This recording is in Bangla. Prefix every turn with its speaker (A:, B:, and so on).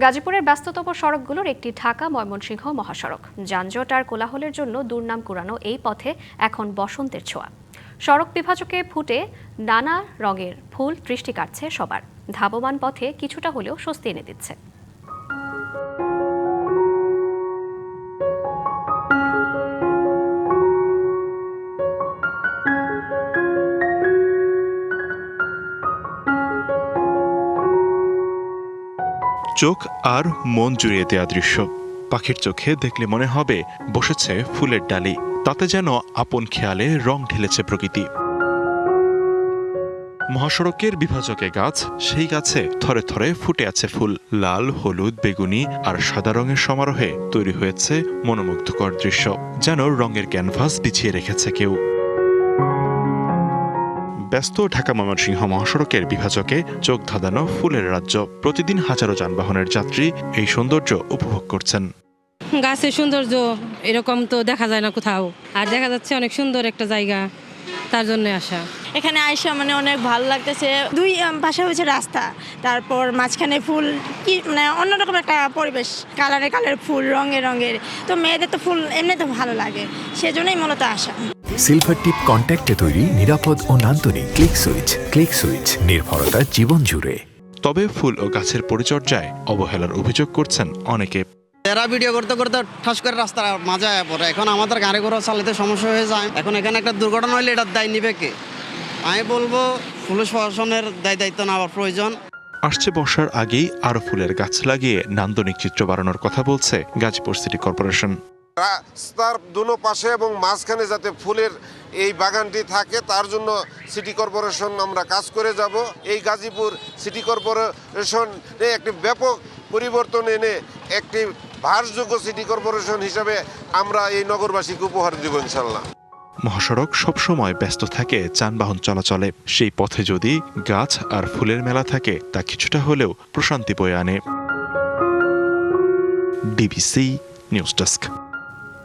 A: গাজীপুরের ব্যস্ততম সড়কগুলোর একটি ঢাকা ময়মনসিংহ মহাসড়ক। যানজট আর কোলাহলের জন্য দুর্নাম কুড়ানো এই পথে এখন বসন্তের ছোঁয়া। সড়ক বিভাজকে ফুটে নানা রঙের ফুল দৃষ্টি কাটছে সবার। ধাবমান পথে কিছুটা হলেও স্বস্তি এনে দিচ্ছে।
B: চোখ আর মন জুড়িয়ে দেয়া দৃশ্য। পাখির চোখে দেখলে মনে হবে বসেছে ফুলের ডালি, তাতে যেন আপন খেয়ালে রং ঢেলেছে প্রকৃতি। মহাসড়কের বিভাজকে গাছ, সেই গাছে থরে থরে ফুটে আছে ফুল। লাল, হলুদ, বেগুনি আর সাদা রঙের সমারোহে তৈরি হয়েছে মনোমুগ্ধকর দৃশ্য, যেন রঙের ক্যানভাস বিছিয়ে রেখেছে কেউ। ব্যস্ত ঢাকা ময়মনসিংহ মহাসড়কের বিভাজকে চোখ ধাঁধানো ফুলের রাজ্য। প্রতিদিন হাজারো যানবাহনের যাত্রী এই সৌন্দর্য উপভোগ করছেন।
C: গাছের সৌন্দর্য এরকম তো দেখা যায় না কোথাও, আর দেখা যাচ্ছে অনেক সুন্দর একটা জায়গা, তার জন্য আসা।
D: এখানে আইসা মানে অনেক ভালো লাগতেছে। দুই পাশে হয়েছে রাস্তা, তারপর মাঝখানে ফুল, কি মানে অন্যরকম একটা পরিবেশ, কালারে কালারের ফুল, রঙের রঙের। তো মেয়েদের তো ফুল এমনি তো ভালো লাগে, সেজন্যই মূলত আসা।
E: সিলভার টিপ কন্ট্যাক্টে তৈরি নিরাপদ ও নান্দনিক ক্লিক সুইচ নির্ভরতা জীবন জুড়ে।
B: তবে ফুল ও গাছের পরিচর্যায় অবহেলার অভিযোগ করছেন অনেকে।
F: এরা ভিডিও করতে করতে ঠাস করে রাস্তার মাঝে পড়ে। এখন আমাদের গাড়ি ঘোড়া চালাতে সমস্যা হয়ে যায়। এখন এখানে একটা দুর্ঘটনা হলে এটার দায় নিবে কে? আমি বলবো পুলিশ প্রশাসনের দায়িত্ব নেওয়ার প্রয়োজন।
B: আসছে বর্ষার আগেই আরো ফুলের গাছ লাগিয়ে নান্দনিক চিত্র বাড়ানোর কথা বলছে গাজীপুর সিটি কর্পোরেশন।
G: রাস্তার দুনো পাশে এবং মাঝখানে যাতে ফুলের এই বাগানটি থাকে, তার জন্য সিটি কর্পোরেশন আমরা কাজ করে যাব। এই গাজীপুর সিটি কর্পোরেশন একটি ব্যাপক পরিবর্তন এনে একটি ভারযোগ্য সিটি কর্পোরেশন হিসাবে আমরা এই নগরবাসীকে উপহার দেব ইনশাল্লাহ।
B: মহাসড়ক সবসময় ব্যস্ত থাকে যানবাহন চলাচলে। সেই পথে যদি গাছ আর ফুলের মেলা থাকে, তা কিছুটা হলেও প্রশান্তি বয়ে আনে। DBC news desk.